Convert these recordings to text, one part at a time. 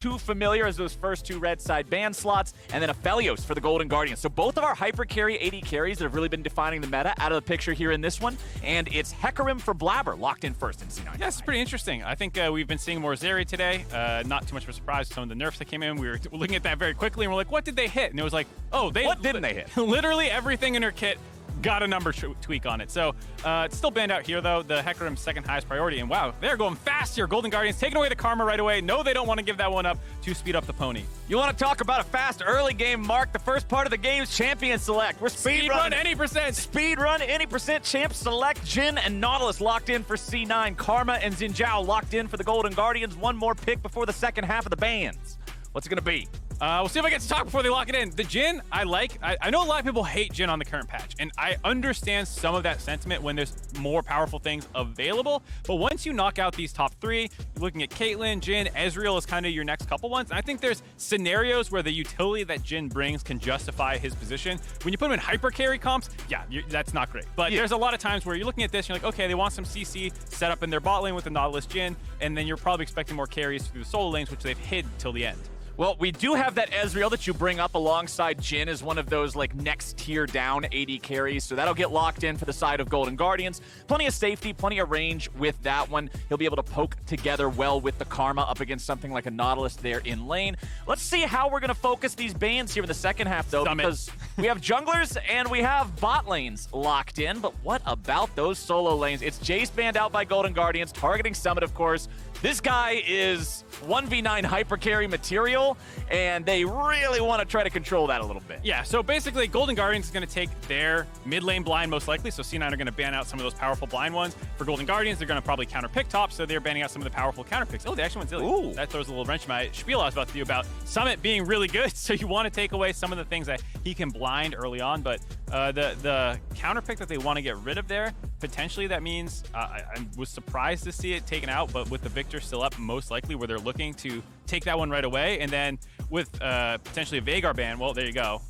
too familiar as those first two red side ban slots, and then Aphelios for the Golden Guardians. So both of our hyper carry AD carries that have really been defining the meta out of the picture here in this one, and it's Hecarim for Blaber locked in first in C9. Yeah, it's pretty interesting. I think we've been seeing more Zeri today. Not too much of a surprise with some of the nerfs that came in. We were looking at that very quickly, and we're like, what did they hit? And it was like, oh, what didn't they hit? Literally everything in her kit got a number tweak on it. So it's still banned out here, though. The Hecarim's second highest priority. And wow, they're going fast here. Golden Guardians taking away the Karma right away. No, they don't want to give that one up to speed up the pony. You want to talk about a fast early game, Mark? The first part of the game's champion select. We're speed run any percent. Speed run any percent. Champ select. Jhin and Nautilus locked in for C9. Karma and Zhao locked in for the Golden Guardians. One more pick before the second half of the bans. What's it going to be? We'll see if I get to talk before they lock it in. The Jhin, I like. I know a lot of people hate Jhin on the current patch, and I understand some of that sentiment when there's more powerful things available. But once you knock out these top three, you're looking at Caitlyn, Jhin, Ezreal is kind of your next couple ones. And I think there's scenarios where the utility that Jhin brings can justify his position. When you put him in hyper carry comps, yeah, that's not great. But there's a lot of times where you're looking at this, and you're like, okay, they want some CC set up in their bot lane with the Nautilus Jhin, and then you're probably expecting more carries through the solo lanes, which they've hid till the end. Well, we do have that Ezreal that you bring up alongside Jhin as one of those like next tier down AD carries, so that'll get locked in for the side of Golden Guardians. Plenty of safety, plenty of range with that one. He'll be able to poke together well with the Karma up against something like a Nautilus there in lane. Let's see how we're going to focus these bans here in the second half, though, because we have junglers and we have bot lanes locked in, but what about those solo lanes? It's Jace banned out by Golden Guardians, targeting Summit, of course. This guy is 1v9 hyper carry material, and they really want to try to control that a little bit. Yeah, so basically, Golden Guardians is going to take their mid lane blind most likely, so C9 are going to ban out some of those powerful blind ones. For Golden Guardians, they're going to probably counter pick top, so they're banning out some of the powerful counter picks. Oh, they actually went Zillion. That throws a little wrench in my spiel I was about to do about Summit being really good, so you want to take away some of the things that he can blind early on, but the counter pick that they want to get rid of there, potentially that means, I was surprised to see it taken out, but with the Viktor still up, most likely where they're looking to take that one right away, and then with potentially a Veigar ban, well, there you go.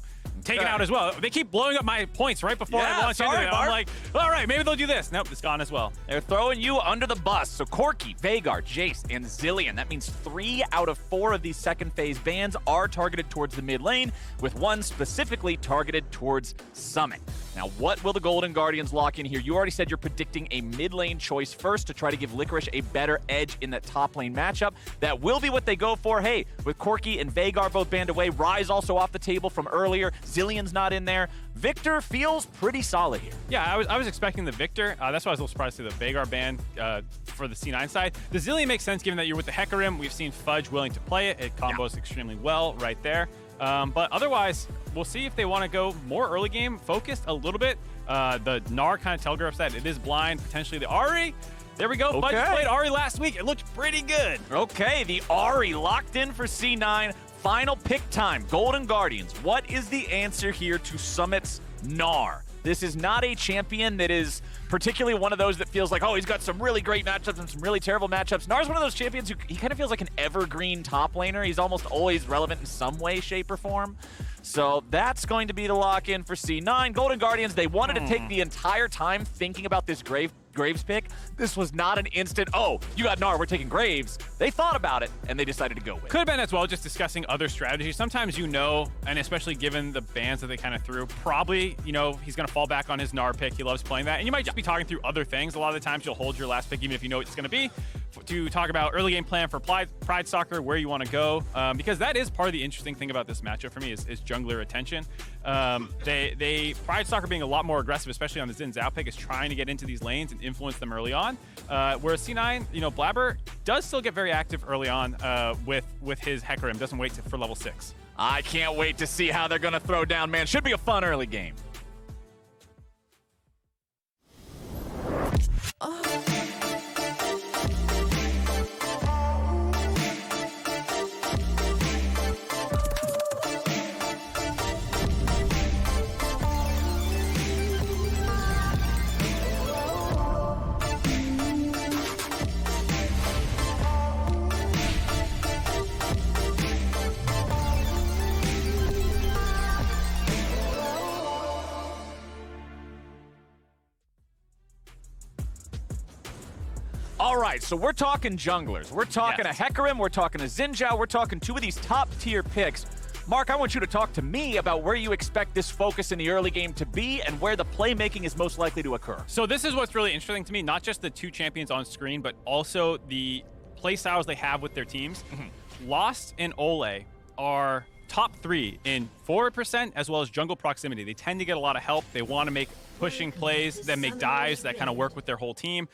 Taken out as well. They keep blowing up my points right before I launch into it. I'm like, all right, maybe they'll do this. Nope, it's gone as well. They're throwing you under the bus. So Corki, Veigar, Jace, and Zillion. That means 3 out of 4 of these second phase bans are targeted towards the mid lane, with one specifically targeted towards Summit. Now, what will the Golden Guardians lock in here? You already said you're predicting a mid lane choice first to try to give Licorice a better edge in that top lane matchup. That will be what they go for. Hey, with Corki and Veigar both banned away, Ryze also off the table from earlier, Zillion's not in there. Viktor feels pretty solid here. Yeah, I was expecting the Viktor. That's why I was a little surprised to see the Veigar ban for the C9 side. The Zillion makes sense given that you're with the Hecarim. We've seen Fudge willing to play it. It combos extremely well right there. But otherwise, we'll see if they want to go more early game focused a little bit. The Gnar kind of telegraphs that it is blind, potentially the Ahri. There we go. Fudge played Ahri last week. It looked pretty good. Okay, the Ahri locked in for C9. Final pick time. Golden Guardians. What is the answer here to Summit's Gnar? This is not a champion that is particularly one of those that feels like, oh, he's got some really great matchups and some really terrible matchups. Gnar's one of those champions who he kind of feels like an evergreen top laner. He's almost always relevant in some way, shape, or form. So that's going to be the lock-in for C9. Golden Guardians, they wanted to take the entire time thinking about this Graves pick. This was not an instant, oh, you got Gnar, we're taking Graves. They thought about it, and they decided to go with it. Could have been as well just discussing other strategies. Sometimes you know, and especially given the bans that they kind of threw, probably, you know, he's going to fall back on his Gnar pick. He loves playing that. And you might just be talking through other things. A lot of the times you'll hold your last pick, even if you know what it's going to be, to talk about early game plan for Pridestalker, where you want to go. Because that is part of the interesting thing about this matchup for me is jungler attention. Pridestalker being a lot more aggressive, especially on the Zhao pick, is trying to get into these lanes and influence them early on. Whereas C9, you know, Blaber does still get very active early on with his Hecarim. Doesn't wait for level 6. I can't wait to see how they're going to throw down, man. Should be a fun early game. All right, so we're talking junglers. We're talking a Hecarim, we're talking a Zhao, we're talking two of these top-tier picks. Mark, I want you to talk to me about where you expect this focus in the early game to be and where the playmaking is most likely to occur. So this is what's really interesting to me, not just the two champions on screen, but also the play styles they have with their teams. Lost and Olleh are top 3 in forward percent as well as jungle proximity. They tend to get a lot of help. They want to make pushing plays, then make dives that kind of work with their whole team.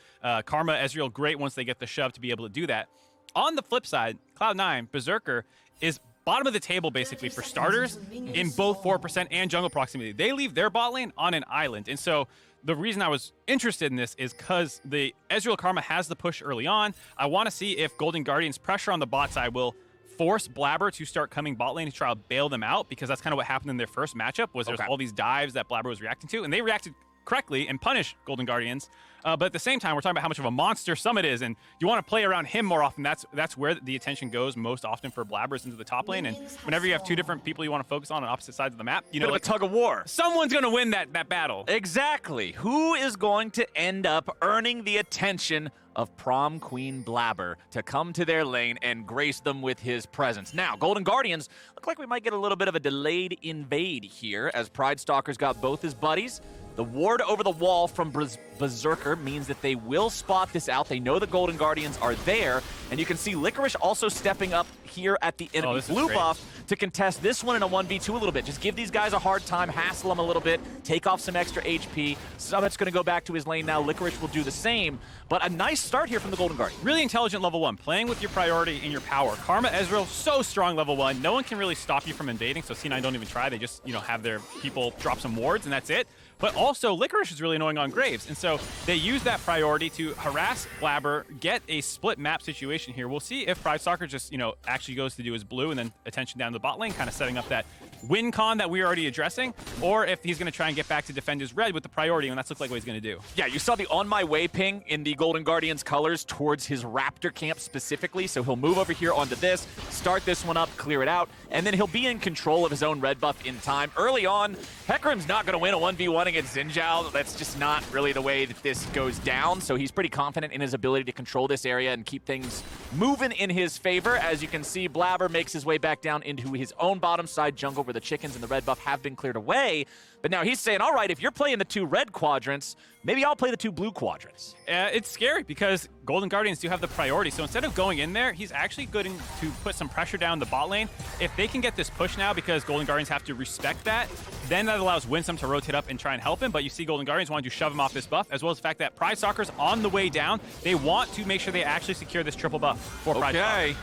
Karma, Ezreal, great once they get the shove to be able to do that. On the flip side, Cloud9, Berserker, is bottom of the table basically for starters in both 4% and jungle proximity. They leave their bot lane on an island. And so the reason I was interested in this is because the Ezreal Karma has the push early on. I want to see if Golden Guardian's pressure on the bot side will force Blaber to start coming bot lane to try to bail them out, because that's kind of what happened in their first matchup was there's all these dives that Blaber was reacting to, and they reacted correctly and punished Golden Guardians. But at the same time, we're talking about how much of a monster Summit is, and you want to play around him more often. That's where the attention goes most often for Blabbers into the top lane. And whenever you have two different people you want to focus on opposite sides of the map, you know, like a tug of war. Someone's going to win that battle. Exactly. Who is going to end up earning the attention of Prom Queen Blaber to come to their lane and grace them with his presence? Now, Golden Guardians look like we might get a little bit of a delayed invade here, as Pridestalker's got both his buddies. The ward over the wall from Berserker means that they will spot this out. They know the Golden Guardians are there, and you can see Licorice also stepping up here at the enemy blue buff to contest this one in a 1v2 a little bit. Just give these guys a hard time, hassle them a little bit, take off some extra HP. Summit's going to go back to his lane now. Licorice will do the same, but a nice start here from the Golden Guardian. Really intelligent level 1, playing with your priority and your power. Karma, Ezreal, so strong level 1. No one can really stop you from invading, so C9 don't even try. They just, have their people drop some wards, and that's it. But also, Licorice is really annoying on Graves, and so they use that priority to harass Blaber, get a split map situation here. We'll see if Pridestalker just, actually goes to do his blue and then attention down the bot lane, kind of setting up that win con that we're already addressing, or if he's going to try and get back to defend his red with the priority, and that's looked like what he's going to do. Yeah, you saw the on my way ping in the Golden Guardians colors towards his Raptor camp specifically, so he'll move over here onto this, start this one up, clear it out, and then he'll be in control of his own red buff in time. Early on, Hecarim's not going to win a 1v1 against Zhao. That's just not really the way that this goes down, so he's pretty confident in his ability to control this area and keep things moving in his favor. As you can see, Blaber makes his way back down into his own bottom side jungle where the chickens and the red buff have been cleared away. But now he's saying, all right, if you're playing the two red quadrants, maybe I'll play the two blue quadrants. It's scary because Golden Guardians do have the priority. So instead of going in there, he's actually going to put some pressure down the bot lane. If they can get this push now, because Golden Guardians have to respect that, then that allows Winsome to rotate up and try and help him. But you see Golden Guardians want to shove him off this buff, as well as the fact that Pridestalker's on the way down. They want to make sure they actually secure this triple buff for Pridestalker.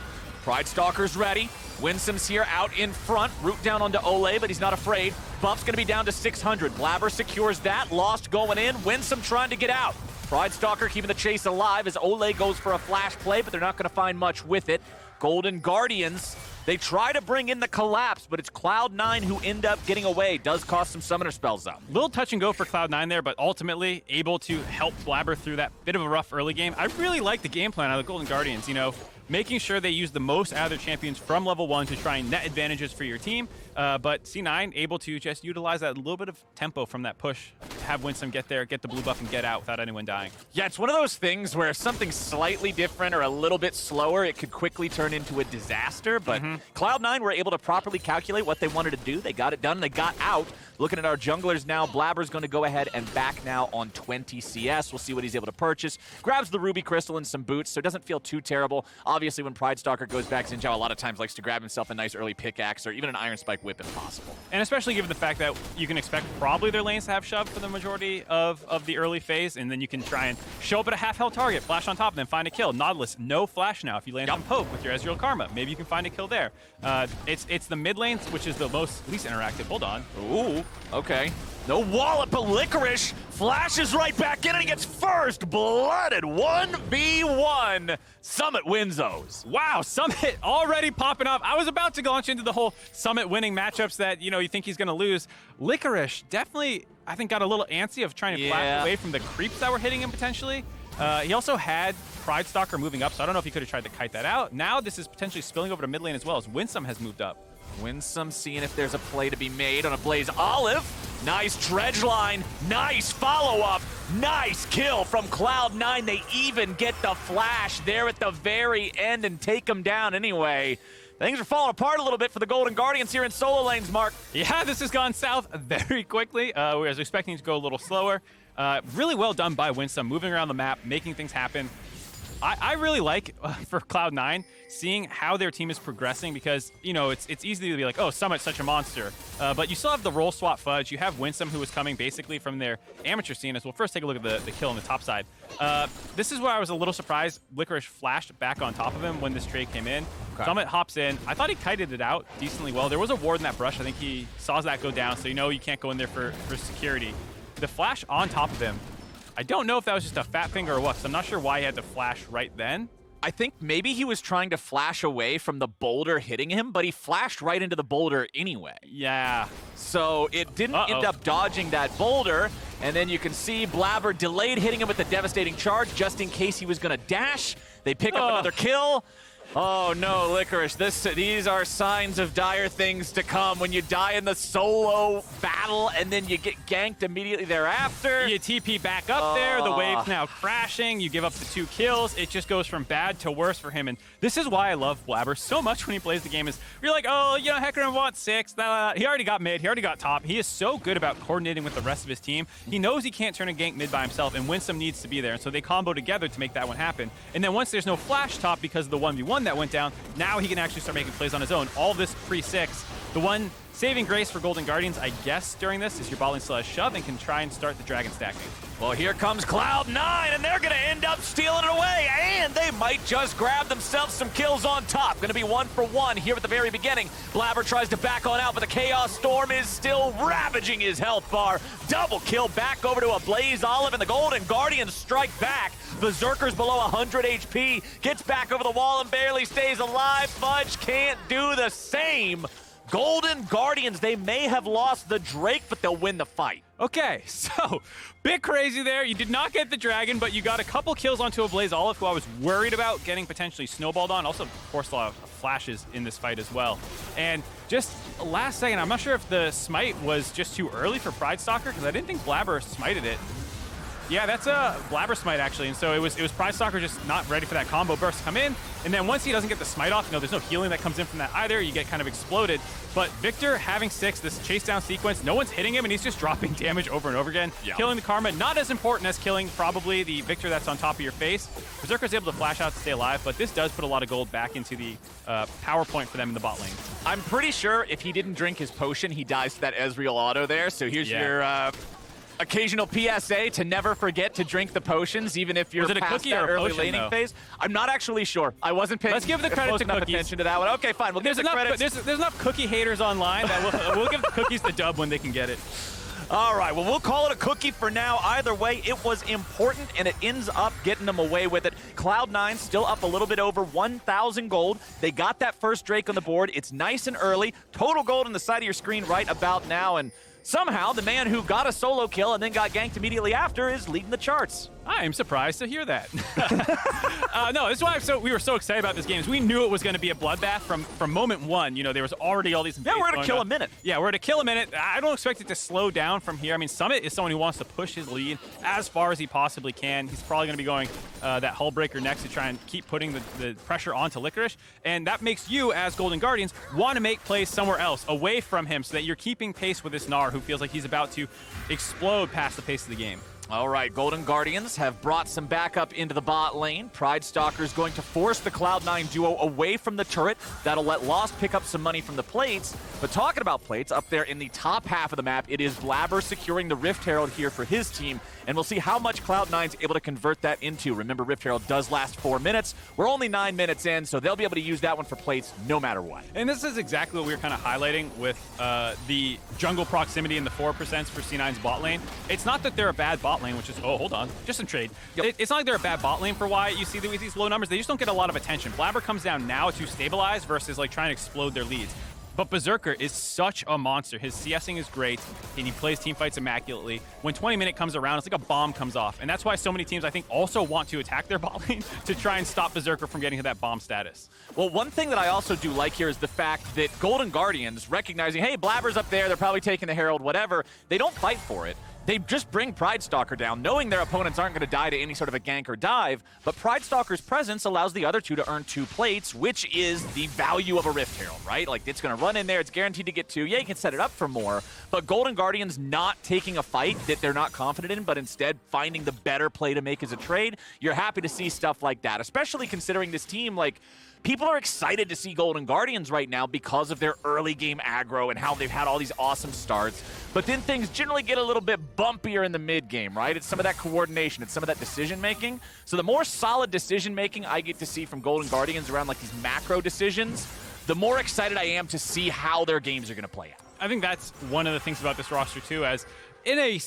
Pridestalker's ready. Winsome's here out in front. Root down onto Olleh, but he's not afraid. Buff's going to be down to 600. Blaber secures that. Lost going in. Winsome trying to get out. Pridestalker keeping the chase alive as Olleh goes for a flash play, but they're not going to find much with it. Golden Guardians, they try to bring in the collapse, but it's Cloud9 who end up getting away. Does cost some summoner spells, though. Little touch and go for Cloud9 there, but ultimately able to help Blaber through that bit of a rough early game. I really like the game plan out of the Golden Guardians, making sure they use the most out of their champions from level 1 to try and net advantages for your team. But C9 able to just utilize that little bit of tempo from that push to have Winsome get there, get the blue buff, and get out without anyone dying. Yeah, it's one of those things where if something slightly different or a little bit slower, it could quickly turn into a disaster. But Cloud9 were able to properly calculate what they wanted to do. They got it done. They got out. Looking at our junglers now, Blaber's going to go ahead and back now on 20 CS. We'll see what he's able to purchase. Grabs the Ruby Crystal and some boots, so it doesn't feel too terrible. Obviously, when Pridestalker goes back, Zhao a lot of times likes to grab himself a nice early pickaxe or even an Iron Spike whip if possible. And especially given the fact that you can expect probably their lanes to have shove for the majority of the early phase, and then you can try and show up at a half-health target, flash on top, and then find a kill. Nautilus, no flash now. If you land on poke with your Ezreal Karma, maybe you can find a kill there. It's the mid lanes, which is the least interactive. Hold on. Ooh, okay. No wallop, but Licorice flashes right back in and he gets first blooded 1v1. Summit wins those. Wow, Summit already popping up. I was about to launch into the whole Summit winning matchups that, you think he's going to lose. Licorice definitely, I think, got a little antsy of trying to flash away from the creeps that were hitting him potentially. He also had Pridestalker moving up, so I don't know if he could have tried to kite that out. Now this is potentially spilling over to mid lane as well as Winsome has moved up. Winsome seeing if there's a play to be made on AblazeOlive. Nice dredge line, nice follow-up, nice kill from Cloud9. They even get the flash there at the very end and take him down anyway. Things are falling apart a little bit for the Golden Guardians here in solo lanes, Mark. Yeah, this has gone south very quickly. We was expecting it to go a little slower. Really well done by Winsome, moving around the map, making things happen. I really like, for Cloud9, seeing how their team is progressing because, you know, it's easy to be like, oh, Summit's such a monster. But you still have the role swap Fudge. You have Winsome, who is coming basically from their amateur scene as well. First, take a look at the kill on the top side. This is where I was a little surprised Licorice flashed back on top of him when this trade came in. Okay. Summit hops in. I thought he kited it out decently well. There was a ward in that brush. I think he saw that go down, so you know you can't go in there for security. The flash on top of him, I don't know if that was just a fat finger or what, because I'm not sure why he had to flash right then. I think maybe he was trying to flash away from the boulder hitting him, but he flashed right into the boulder anyway. Yeah. So it didn't end up dodging that boulder, and then you can see Blaber delayed hitting him with the devastating charge just in case he was going to dash. They pick up another kill. Oh no, Licorice, these are signs of dire things to come when you die in the solo battle and then you get ganked immediately thereafter. You TP back up there, the wave's now crashing, you give up the 2 kills, it just goes from bad to worse for him. And this is why I love Blaber so much when he plays the game is, you're like, oh, you know, Hecarim wants 6, he already got mid, he already got top. He is so good about coordinating with the rest of his team. He knows he can't turn a gank mid by himself, and Winsome needs to be there, and so they combo together to make that one happen. And then once there's no flash top because of the 1v1 that went down, now he can actually start making plays on his own. All this pre-6. The one saving grace for Golden Guardians, I guess, during this is your bot lane still has shove and can try and start the dragon stacking. Well, here comes Cloud9, and they're going to end up stealing it away, and they might just grab themselves some kills on top. Going to be 1 for 1 here at the very beginning. Blaber tries to back on out, but the Chaos Storm is still ravaging his health bar. Double kill back over to AblazeOlive, and the Golden Guardians strike back. Berserker's below 100 HP, gets back over the wall and barely stays alive. Fudge can't do the same. Golden Guardians, they may have lost the Drake, but they'll win the fight. Okay, so bit crazy there. You did not get the dragon, but you got a couple kills onto AblazeOlive, who I was worried about getting potentially snowballed on. Also, of course, a lot of flashes in this fight as well. And just last second, I'm not sure if the smite was just too early for Pridestalker, because I didn't think Blaber smited it. Yeah, that's a Blaber smite, actually. And so it was Pridestalker just not ready for that combo burst to come in. And then once he doesn't get the smite off, you know, there's no healing that comes in from that either. You get kind of exploded. But Viktor having 6, this chase down sequence, no one's hitting him, and he's just dropping damage over and over again. Yeah. Killing the Karma, not as important as killing probably the Viktor that's on top of your face. Berserker's able to flash out to stay alive, but this does put a lot of gold back into the power point for them in the bot lane. I'm pretty sure if he didn't drink his potion, he dies to that Ezreal auto there. So here's your occasional PSA to never forget to drink the potions, even if you're past that early laning phase. I'm not actually sure. I wasn't paying Let's give the credit to enough cookies. attention to that one. Okay, fine. We'll give the credit. There's enough cookie haters online that we'll give the cookies the dub when they can get it. All right, well, we'll call it a cookie for now. Either way, it was important, and it ends up getting them away with it. Cloud9 still up a little bit over 1,000 gold. They got that first Drake on the board. It's nice and early. Total gold on the side of your screen right about now, and somehow the man who got a solo kill and then got ganked immediately after is leading the charts. I am surprised to hear that. No, this is why we were so excited about this game. Is we knew it was going to be a bloodbath from moment one. You know, there was already all these. Yeah, we're going to kill a minute. Yeah, we're going to kill a minute. I don't expect it to slow down from here. I mean, Summit is someone who wants to push his lead as far as he possibly can. He's probably going to be going that hull breaker next to try and keep putting the pressure onto Licorice. And that makes you, as Golden Guardians, want to make plays somewhere else, away from him, so that you're keeping pace with this Gnar, who feels like he's about to explode past the pace of the game. All right, Golden Guardians have brought some backup into the bot lane. Pridestalker is going to force the Cloud9 duo away from the turret. That'll let Lost pick up some money from the plates. But talking about plates, up there in the top half of the map, it is Blaber securing the Rift Herald here for his team. And we'll see how much Cloud9's able to convert that into. Remember, Rift Herald does last 4 minutes. We're only 9 minutes in, so they'll be able to use that one for plates no matter what. And this is exactly what we were kind of highlighting with the jungle proximity in the 4% for C9's bot lane. It's not that they're a bad bot lane, which is, oh, hold on, just in trade. Yep. It's not like they're a bad bot lane for why you see these low numbers. They just don't get a lot of attention. Blaber comes down now to stabilize versus like trying to explode their leads. But Berserker is such a monster. His CSing is great, and he plays teamfights immaculately. When 20-minute comes around, it's like a bomb comes off. And that's why so many teams, I think, also want to attack their bot lane to try and stop Berserker from getting to that bomb status. Well, one thing that I also do like here is the fact that Golden Guardians, recognizing, hey, Blaber's up there, they're probably taking the Herald, whatever, they don't fight for it. They just bring Pridestalker down, knowing their opponents aren't going to die to any sort of a gank or dive, but Pridestalker's presence allows the other two to earn 2 plates, which is the value of a Rift Herald, right? Like, it's going to run in there, it's guaranteed to get 2. Yeah, you can set it up for more, but Golden Guardians not taking a fight that they're not confident in, but instead finding the better play to make as a trade, you're happy to see stuff like that, especially considering this team, like, people are excited to see Golden Guardians right now because of their early game aggro and how they've had all these awesome starts. But then things generally get a little bit bumpier in the mid game, right? It's some of that coordination, it's some of that decision making. So the more solid decision making I get to see from Golden Guardians around like these macro decisions, the more excited I am to see how their games are going to play out. I think that's one of the things about this roster too, as in a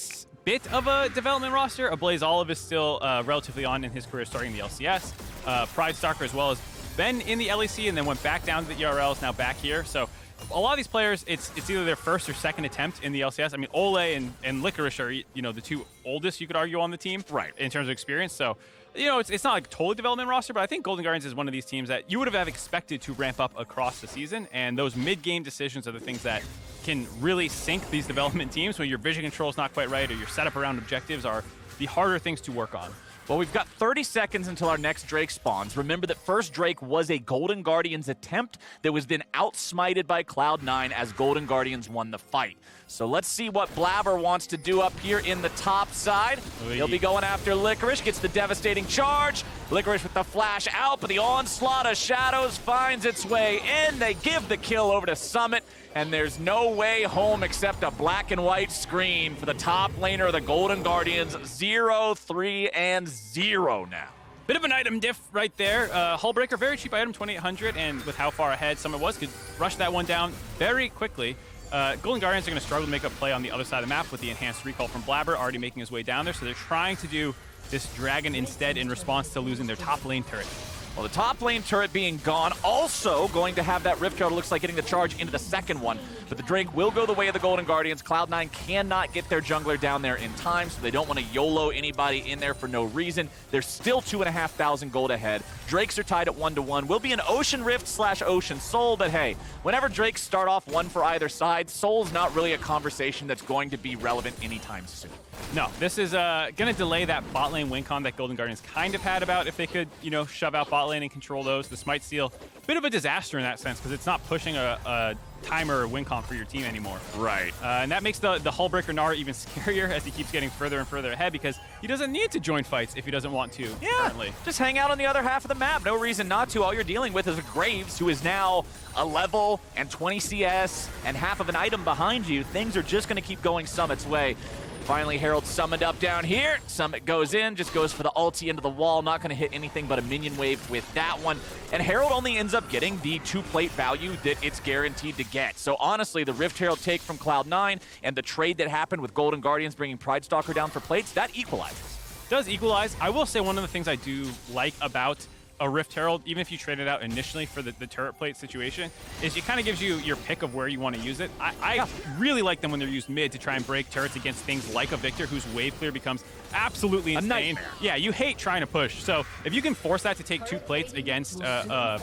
bit of a development roster, AblazeOlive is still relatively on in his career starting the LCS. Pridestalker as well as been in the LEC and then went back down to the ERLs, now back here. So a lot of these players, it's either their first or second attempt in the LCS. I mean, Olleh and Licorice are, you know, the 2 oldest, you could argue, on the team, right, in terms of experience. So, you know, it's not like a totally development roster, but I think Golden Guardians is one of these teams that you would have expected to ramp up across the season, and those mid-game decisions are the things that can really sink these development teams when your vision control is not quite right or your setup around objectives are the harder things to work on. Well, we've got 30 seconds until our next Drake spawns. Remember that first Drake was a Golden Guardians attempt that was then outsmited by Cloud9 as Golden Guardians won the fight. So let's see what Blaber wants to do up here in the top side. He'll be going after Licorice, gets the devastating charge. Licorice with the flash out, but the onslaught of shadows finds its way in. They give the kill over to Summit, and there's no way home except a black and white screen for the top laner of the Golden Guardians. 0, 3, and 0 now. Bit of an item diff right there. Hullbreaker, very cheap item, 2,800, and with how far ahead Summit was, could rush that one down very quickly. Golden Guardians are going to struggle to make a play on the other side of the map with the enhanced recall from Blaber already making his way down there, so they're trying to do this Dragon instead in response to losing their top lane turret. Well, the top lane turret being gone, also going to have that Rift Herald, looks like getting the charge into the second one. But the Drake will go the way of the Golden Guardians. Cloud9 cannot get their jungler down there in time, so they don't want to YOLO anybody in there for no reason. They're still 2,500 gold ahead. Drakes are tied at 1-1. Will be an Ocean Rift / Ocean Soul, but hey, whenever Drakes start off one for either side, Soul's not really a conversation that's going to be relevant anytime soon. No, this is going to delay that bot lane win con that Golden Guardians kind of had about if they could, you know, shove out bot lane and control those. The Smite Steal, bit of a disaster in that sense because it's not pushing a timer or win con for your team anymore. Right. And that makes the Hullbreaker Gnar even scarier as he keeps getting further and further ahead because he doesn't need to join fights if he doesn't want to currently. Just hang out on the other half of the map. No reason not to. All you're dealing with is a Graves who is now a level and 20 CS and half of an item behind you. Things are just going to keep going Summit's way. Finally, Herald summoned up down here. Summit goes in, just goes for the ulti into the wall. Not going to hit anything but a minion wave with that one. And Herald only ends up getting the 2-plate value that it's guaranteed to get. So honestly, the Rift Herald take from Cloud9 and the trade that happened with Golden Guardians bringing Pridestalker down for plates, that equalizes. Does equalize. I will say one of the things I do like about a Rift Herald, even if you trade it out initially for the turret plate situation, is it kind of gives you your pick of where you want to use it. I really like them when they're used mid to try and break turrets against things like a Viktor whose wave clear becomes absolutely insane. A nightmare. Yeah, you hate trying to push. So if you can force that to take 2 plates against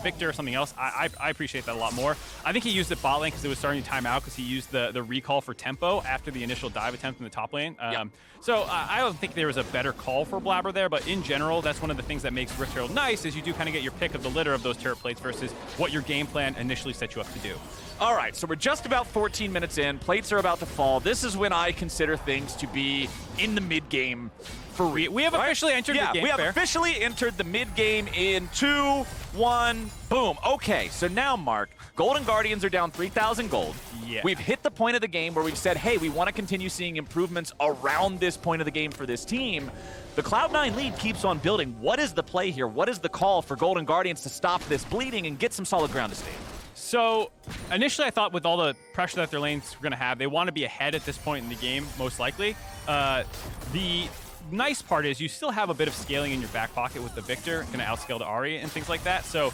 Viktor or something else, I appreciate that a lot more. I think he used it bot lane because it was starting to time out because he used the recall for tempo after the initial dive attempt in the top lane. So I don't think there was a better call for Blaber there, but in general, that's one of the things that makes Rift Herald nice is you do kind of get your pick of the litter of those turret plates versus what your game plan initially set you up to do. All right, so we're just about 14 minutes in. Plates are about to fall. This is when I consider things to be in the mid-game for real. We have officially entered the game. We have officially entered the mid-game in 2, 1, boom. Okay, so now, Mark, Golden Guardians are down 3,000 gold. Yeah. We've hit the point of the game where we've said, hey, we want to continue seeing improvements around this point of the game for this team. The Cloud9 lead keeps on building. What is the play here? What is the call for Golden Guardians to stop this bleeding and get some solid ground to stay in? So initially I thought with all the pressure that their lanes were going to have, they want to be ahead at this point in the game, most likely. The nice part is you still have a bit of scaling in your back pocket with the Viktor, going to outscale the Ahri and things like that. So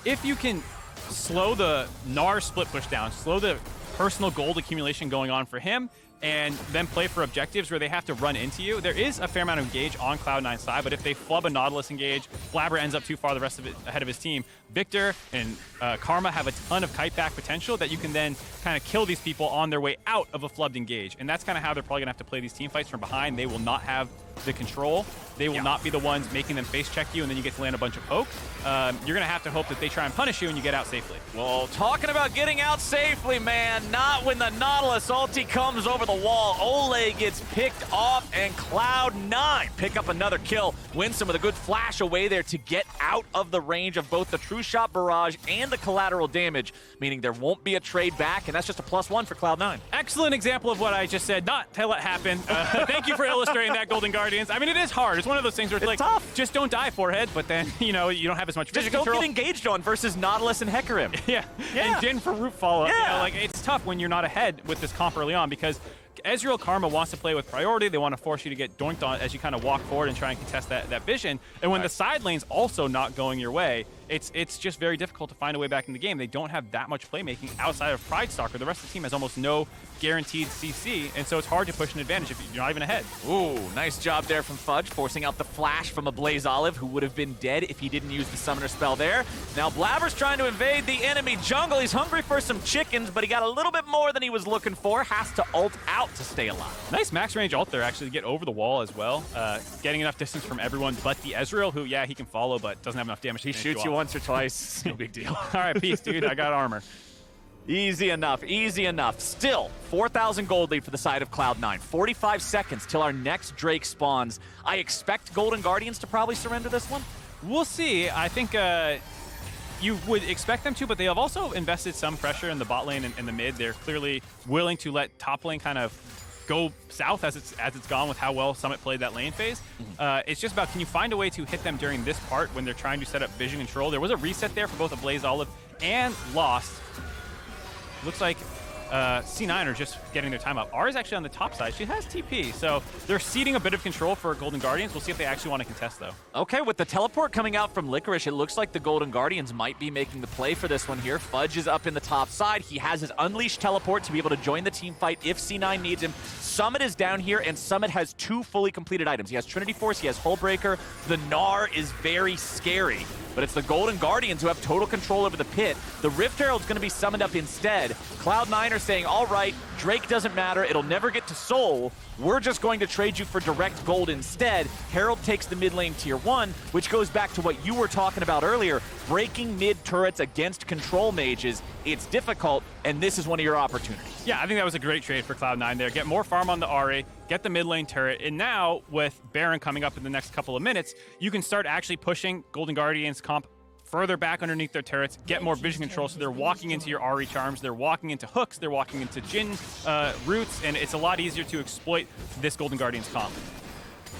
if you can slow the Gnar split push down, slow the personal gold accumulation going on for him, and then play for objectives where they have to run into you. There is a fair amount of engage on Cloud9's side, but if they flub a Nautilus engage, Blaber ends up too far the rest of it ahead of his team. Viktor and Karma have a ton of kite back potential that you can then kind of kill these people on their way out of a flubbed engage. And that's kind of how they're probably gonna have to play these team fights from behind. They will not have the control. They will not be the ones making them face check you and then you get to land a bunch of poke. You're gonna have to hope that they try and punish you and you get out safely. Well, talking about getting out safely, man, not when the Nautilus ulti comes over the wall. Olleh gets picked off and Cloud9 pick up another kill. Winsome with a good flash away there to get out of the range of both the true shot barrage and the collateral damage, meaning there won't be a trade back, and that's just a +1 for Cloud9. Excellent example of what I just said, not to let happen. Thank you for illustrating that, Golden Guardians. I mean, it is hard. It's one of those things where it's like, tough. Just don't die, forehead, but then, you know, you don't have as much vision Just control. don't get engaged on versus Nautilus and Hecarim. Yeah, and Jhin for root follow-up. Yeah. You know, like, it's tough when you're not ahead with this comp early on because Ezreal Karma wants to play with priority. They want to force you to get doinked on as you kind of walk forward and try and contest that vision. And when the side lane's also not going your way, it's just very difficult to find a way back in the game. They don't have that much playmaking outside of Pridestalker. The rest of the team has almost no guaranteed CC, and so it's hard to push an advantage if you're not even ahead. Ooh, nice job there from Fudge, forcing out the flash from AblazeOlive, who would have been dead if he didn't use the summoner spell there. Now Blaber's trying to invade the enemy jungle. He's hungry for some chickens, but he got a little bit more than he was looking for. Has to ult out to stay alive. Nice max range ult there, actually, to get over the wall as well. Getting enough distance from everyone but the Ezreal, who, yeah, he can follow, but doesn't have enough damage to He shoots you once or twice. No big deal. All right, peace, dude. I got armor. Easy enough, easy enough. Still, 4,000 gold lead for the side of Cloud9. 45 seconds till our next Drake spawns. I expect Golden Guardians to probably surrender this one. We'll see. I think you would expect them to, but they have also invested some pressure in the bot lane and the mid. They're clearly willing to let top lane kind of go south as it's gone with how well Summit played that lane phase. It's just about, can you find a way to hit them during this part when they're trying to set up vision control? There was a reset there for both AblazeOlive and Lost. Looks like C9 are just getting their time up. Ahri's actually on the top side. She has TP, so they're ceding a bit of control for Golden Guardians. We'll see if they actually want to contest, though. Okay, with the teleport coming out from Licorice, it looks like the Golden Guardians might be making the play for this one here. Fudge is up in the top side. He has his Unleashed teleport to be able to join the team fight if C9 needs him. Summit is down here, and Summit has 2 fully completed items. He has Trinity Force, he has Hullbreaker. The Gnar is very scary, but it's the Golden Guardians who have total control over the pit. The Rift Herald's going to be summoned up instead. Cloud9 are saying, all right, Drake doesn't matter. It'll never get to Soul. We're just going to trade you for direct gold instead. Herald takes the mid lane tier 1, which goes back to what you were talking about earlier. Breaking mid turrets against control mages, it's difficult, and this is one of your opportunities. Yeah, I think that was a great trade for Cloud9 there. Get more farm on the Ahri, get the mid lane turret, and now with Baron coming up in the next couple of minutes, you can start actually pushing Golden Guardians comp further back underneath their turrets, get more vision control, so they're walking into your Ahri charms, they're walking into hooks, they're walking into Jhin roots, and it's a lot easier to exploit this Golden Guardians comp.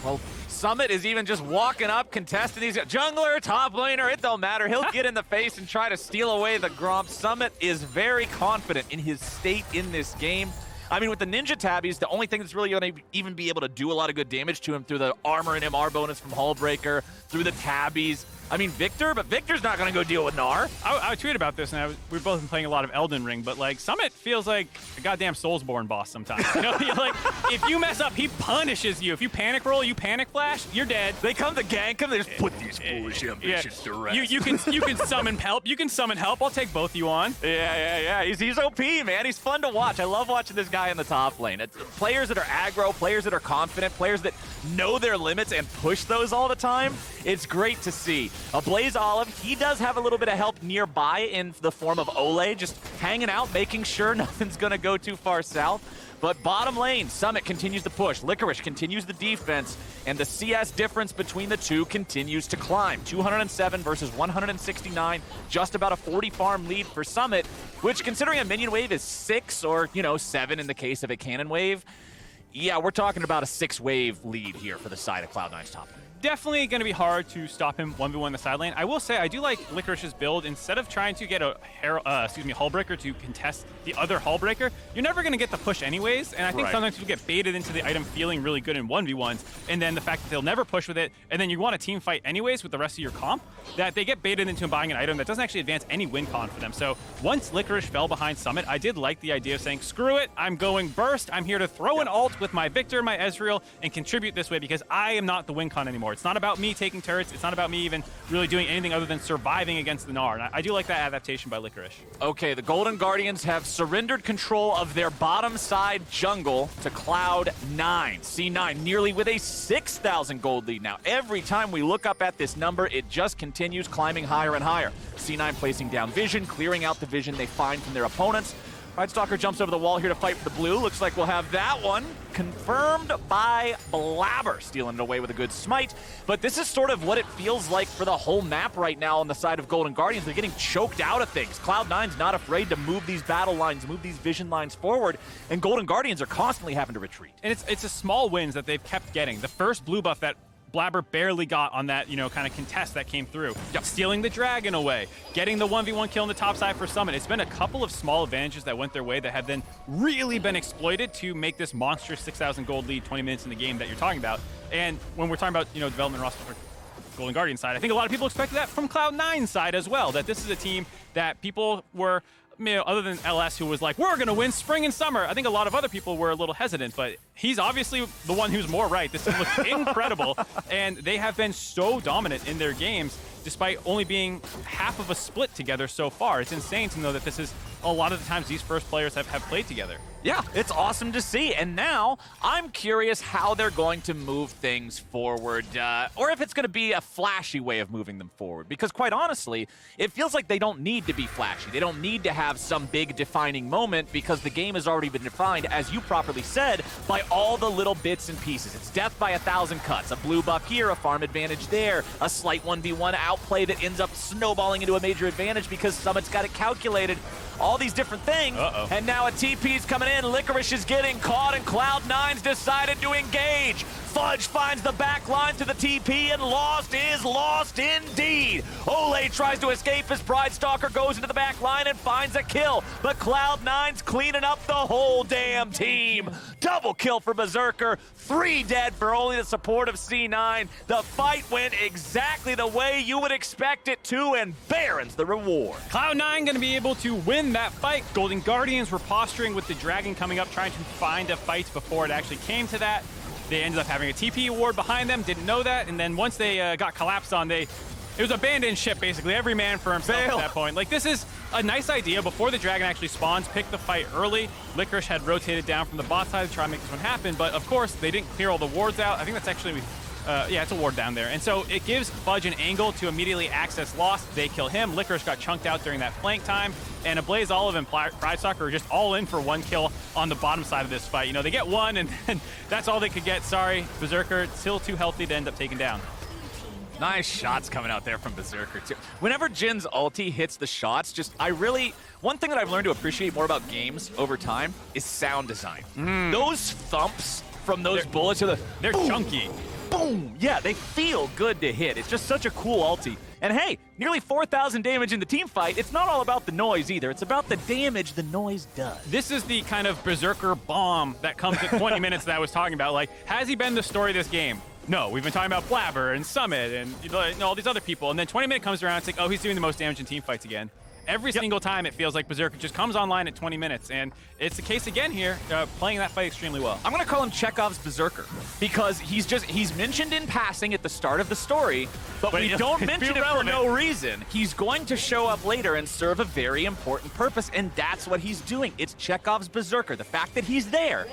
Well, Summit is even just walking up, contesting these. Jungler, top laner, it don't matter. He'll get in the face and try to steal away the Gromp. Summit is very confident in his state in this game. I mean, with the Ninja Tabbies, the only thing that's really going to even be able to do a lot of good damage to him through the armor and MR bonus from Hullbreaker, through the Tabbies. I mean, Viktor, but Viktor's not going to go deal with Gnar. I tweeted about this, and we've both been playing a lot of Elden Ring, but, like, Summit feels like a goddamn Soulsborne boss sometimes. You know, like, if you mess up, he punishes you. If you panic roll, you panic flash, you're dead. They come to gank him, they just put these foolish ambitions to rest. You can summon help. You can summon help. I'll take both of you on. Yeah. He's OP, man. He's fun to watch. I love watching this guy in the top lane. It's players that are aggro, players that are confident, players that know their limits and push those all the time. It's great to see. AblazeOlive, he does have a little bit of help nearby in the form of Olleh, just hanging out, making sure nothing's going to go too far south. But bottom lane, Summit continues to push. Licorice continues the defense, and the CS difference between the two continues to climb. 207 versus 169, just about a 40 farm lead for Summit, which, considering a minion wave is 6 or, 7 in the case of a cannon wave, yeah, we're talking about a 6-wave lead here for the side of Cloud9's top lane. definitely going to be hard to stop him 1v1 in the side lane. I will say I do like Licorice's build. Instead of trying to get a Hullbreaker to contest the other Hullbreaker, you're never going to get the push anyways. And I think sometimes you get baited into the item feeling really good in 1v1s, and then the fact that they'll never push with it, and then you want a team fight anyways with the rest of your comp, that they get baited into buying an item that doesn't actually advance any win con for them. So once Licorice fell behind Summit, I did like the idea of saying, screw it, I'm going burst. I'm here to throw an ult with my Viktor, my Ezreal, and contribute this way because I am not the win con anymore. It's not about me taking turrets. It's not about me even really doing anything other than surviving against the Gnar. And I do like that adaptation by Licorice. Okay, the Golden Guardians have surrendered control of their bottom side jungle to Cloud9. C9 nearly with a 6,000 gold lead now. Every time we look up at this number, it just continues climbing higher and higher. C9 placing down vision, clearing out the vision they find from their opponents. Pridestalker jumps over the wall here to fight for the blue. Looks like we'll have that one confirmed by Blaber, stealing it away with a good smite. But this is sort of what it feels like for the whole map right now on the side of Golden Guardians. They're getting choked out of things. Cloud9's not afraid to move these battle lines, move these vision lines forward, and Golden Guardians are constantly having to retreat. And it's a small wins that they've kept getting. The first blue buff that Blaber barely got on that, kind of contest that came through. Yep. Stealing the dragon away, getting the 1v1 kill on the top side for Summit. It's been a couple of small advantages that went their way that have then really been exploited to make this monstrous 6,000 gold lead 20 minutes in the game that you're talking about. And when we're talking about, development roster for Golden Guardian side, I think a lot of people expected that from Cloud9 side as well, that this is a team that people were, other than LS, who was like, we're going to win spring and summer. I think a lot of other people were a little hesitant, but he's obviously the one who's more right. This team looks incredible, and they have been so dominant in their games, despite only being half of a split together so far. It's insane to know that this is a lot of the times these first players have played together. Yeah, it's awesome to see. And now I'm curious how they're going to move things forward, or if it's going to be a flashy way of moving them forward. Because quite honestly, it feels like they don't need to be flashy. They don't need to have some big defining moment because the game has already been defined, as you properly said, by all the little bits and pieces. It's death by 1,000 cuts, a blue buff here, a farm advantage there, a slight 1v1 outplay that ends up snowballing into a major advantage because Summit's got it calculated. All these different things, and now a TP's coming in. Licorice is getting caught, and Cloud9's decided to engage. Fudge finds the back line to the TP, and lost is lost indeed. Olleh tries to escape as Pridestalker goes into the back line and finds a kill, but Cloud9's cleaning up the whole damn team. Double kill for Berserker, 3 dead for only the support of C9. The fight went exactly the way you would expect it to, and Baron's the reward. Cloud9 going to be able to win that fight. Golden Guardians were posturing with the dragon coming up, trying to find a fight before it actually came to that. They ended up having a TP ward behind them, didn't know that, and then once they got collapsed on, it was a abandoned ship, basically. Every man for himself at that point. Like, this is a nice idea. Before the dragon actually spawns, pick the fight early. Licorice had rotated down from the bot side to try and make this one happen, but of course, they didn't clear all the wards out. I think that's actually, yeah, it's a ward down there. And so it gives Fudge an angle to immediately access Lost. They kill him. Licorice got chunked out during that flank time, and AblazeOlive and Pridestalker are just all in for 1 kill on the bottom side of this fight. They get 1, and that's all they could get. Sorry, Berserker, still too healthy to end up taking down. Nice shots coming out there from Berserker, too. Whenever Jhin's ulti hits the shots, one thing that I've learned to appreciate more about games over time is sound design. Those thumps from those bullets, they're chunky. Boom! Yeah, they feel good to hit. It's just such a cool ulti. And hey, nearly 4,000 damage in the team fight. It's not all about the noise either. It's about the damage the noise does. This is the kind of Berserker bomb that comes at 20 minutes that I was talking about. Like, has he been the story of this game? No, we've been talking about Blaber and Summit and all these other people. And then 20 minutes comes around, it's like, oh, he's doing the most damage in team fights again. Every single time it feels like Berserker just comes online at 20 minutes, and it's the case again here, playing that fight extremely well. I'm going to call him Chekhov's Berserker, because he's mentioned in passing at the start of the story, but we don't mention it for no reason. He's going to show up later and serve a very important purpose, and that's what he's doing. It's Chekhov's Berserker. The fact that he's there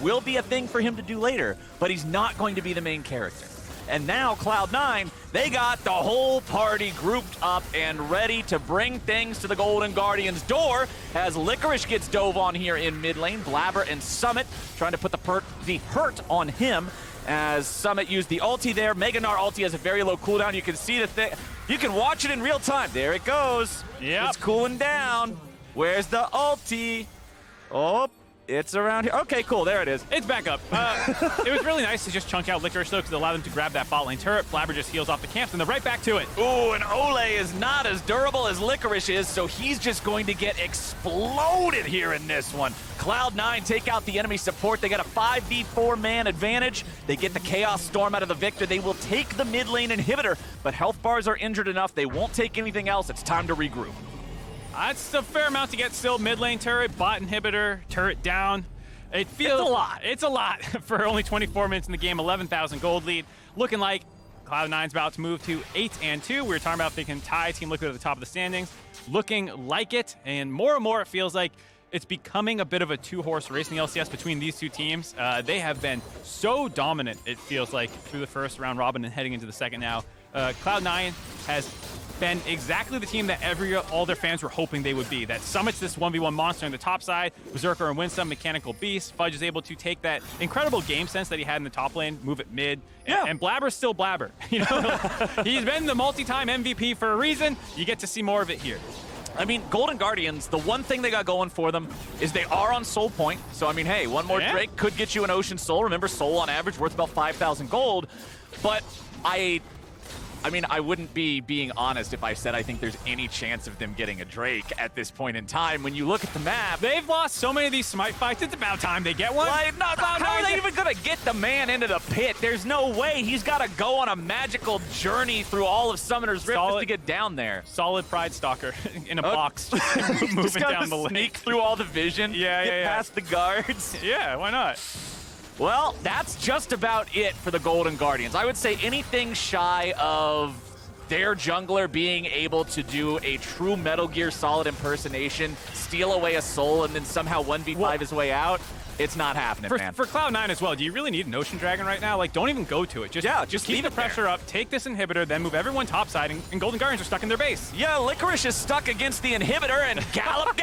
will be a thing for him to do later, but he's not going to be the main character. And now Cloud9, they got the whole party grouped up and ready to bring things to the Golden Guardians' door as Licorice gets dove on here in mid lane. Blaber and Summit trying to put the hurt on him as Summit used the ulti there. Gnar ulti has a very low cooldown. You can see the thing. You can watch it in real time. There it goes. Yep. It's cooling down. Where's the ulti? Oh, It's around here. Okay, cool. There it is. It's back up. It was really nice to just chunk out Licorice, though, because it allowed them to grab that bot lane turret. Blaber just heals off the camps, and they're right back to it. Ooh, and Olleh is not as durable as Licorice is, so he's just going to get exploded here in this one. Cloud9 take out the enemy support. They got a 5v4 man advantage. They get the Chaos Storm out of the Viktor. They will take the mid lane inhibitor, but health bars are injured enough. They won't take anything else. It's time to regroup. That's a fair amount to get still. Mid lane turret, bot inhibitor, turret down. It feels it's a lot. It's a lot for only 24 minutes in the game. 11,000 gold lead. Looking like Cloud9's about to move to 8-2. We were talking about if they can tie Team Liquid at the top of the standings. Looking like it, and more it feels like it's becoming a bit of a two-horse race in the LCS between these two teams. They have been so dominant, it feels like, through the first round robin and heading into the second now. Cloud9 has been exactly the team that all their fans were hoping they would be. That Summit's this 1v1 monster on the top side. Berserker and Winsome, mechanical beast. Fudge is able to take that incredible game sense that he had in the top lane, move it mid, and Blaber's still Blaber. You know, he's been the multi-time MVP for a reason. You get to see more of it here. I mean, Golden Guardians, the one thing they got going for them is they are on Soul Point. So, I mean, hey, one more Drake could get you an Ocean Soul. Remember, Soul on average worth about 5,000 gold. But I mean, I wouldn't be being honest if I said I think there's any chance of them getting a Drake at this point in time. When you look at the map, they've lost so many of these Smite fights, it's about time they get one. Like, how are they even going to get the man into the pit? There's no way. He's got to go on a magical journey through all of Summoner's Rift just to get down there. Solid Pridestalker in a box, moving down the lane. Sneak through all the vision, get past the guards. Yeah, why not? Well, that's just about it for the Golden Guardians. I would say anything shy of their jungler being able to do a true Metal Gear Solid impersonation, steal away a soul, and then somehow 1v5 his way out, it's not happening, man. For Cloud9 as well, do you really need an Ocean Dragon right now? Like, don't even go to it. Just keep the pressure up, take this inhibitor, then move everyone topside, and Golden Guardians are stuck in their base. Yeah, Licorice is stuck against the inhibitor, and gallop.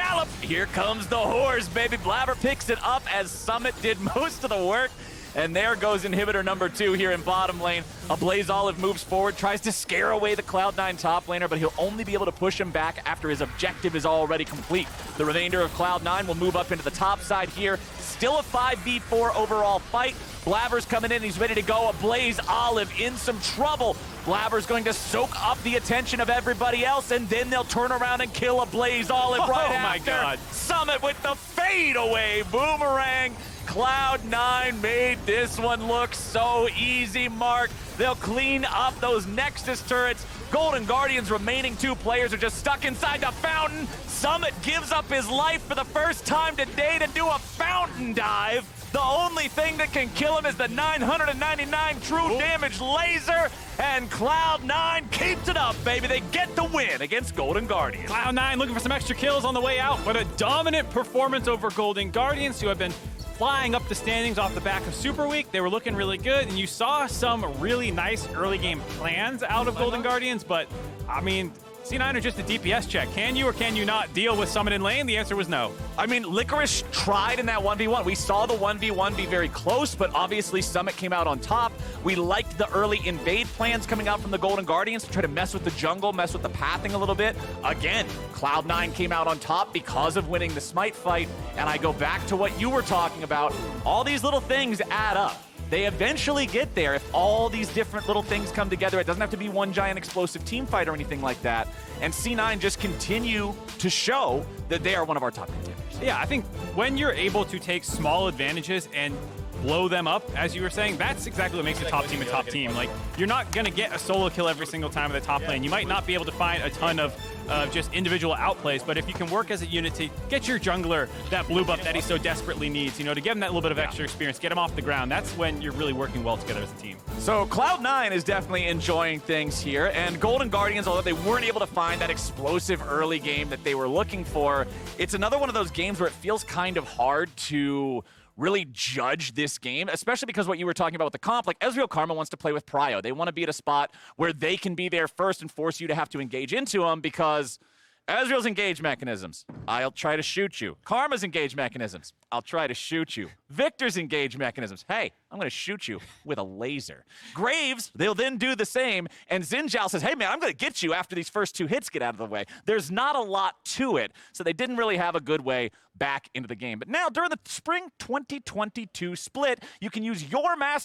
Here comes the horse, baby. Blaber picks it up as Summit did most of the work. And there goes inhibitor number 2 here in bottom lane. AblazeOlive moves forward, tries to scare away the Cloud9 top laner, but he'll only be able to push him back after his objective is already complete. The remainder of Cloud9 will move up into the top side here. Still a 5v4 overall fight. Blaber's coming in, he's ready to go. AblazeOlive in some trouble. Blaber's going to soak up the attention of everybody else, and then they'll turn around and kill AblazeOlive right after. Oh my God. Summit with the fade away boomerang. Cloud9 made this one look so easy, Mark. They'll clean up those Nexus turrets. Golden Guardians' remaining 2 players are just stuck inside the fountain. Summit gives up his life for the first time today to do a fountain dive. The only thing that can kill him is the 999 true damage laser, and Cloud9 keeps it up, baby. They get the win against Golden Guardians. Cloud9 looking for some extra kills on the way out, but a dominant performance over Golden Guardians, who have been flying up the standings off the back of Super Week. They were looking really good, and you saw some really nice early game plans out of Golden Guardians, but I mean, C9 are just a DPS check. Can you or can you not deal with Summit in lane? The answer was no. I mean, Licorice tried in that 1v1. We saw the 1v1 be very close, but obviously Summit came out on top. We liked the early invade plans coming out from the Golden Guardians to try to mess with the jungle, mess with the pathing a little bit. Again, Cloud9 came out on top because of winning the Smite fight, and I go back to what you were talking about. All these little things add up. They eventually get there if all these different little things come together. It doesn't have to be one giant explosive team fight or anything like that. And C9 just continue to show that they are one of our top contenders. Yeah, I think when you're able to take small advantages and blow them up, as you were saying, that's exactly what makes a top team a top team. Like, you're not going to get a solo kill every single time in the top lane. You might not be able to find a ton of just individual outplays, but if you can work as a unit to get your jungler that blue buff that he so desperately needs, you know, to give him that little bit of extra experience, get him off the ground, that's when you're really working well together as a team. So Cloud9 is definitely enjoying things here, and Golden Guardians, although they weren't able to find that explosive early game that they were looking for, it's another one of those games where it feels kind of hard to really judge this game, especially because what you were talking about with the comp, like Ezreal Karma wants to play with Prio. They want to be at a spot where they can be there first and force you to have to engage into them, because Ezreal's engage mechanisms. I'll try to shoot you. Karma's engage mechanisms. I'll try to shoot you. Viktor's engage mechanisms. Hey, I'm going to shoot you with a laser. Graves, they'll then do the same. And Zhao says, hey, man, I'm going to get you after these first 2 hits get out of the way. There's not a lot to it. So they didn't really have a good way back into the game. But now, during the spring 2022 split, you can use your master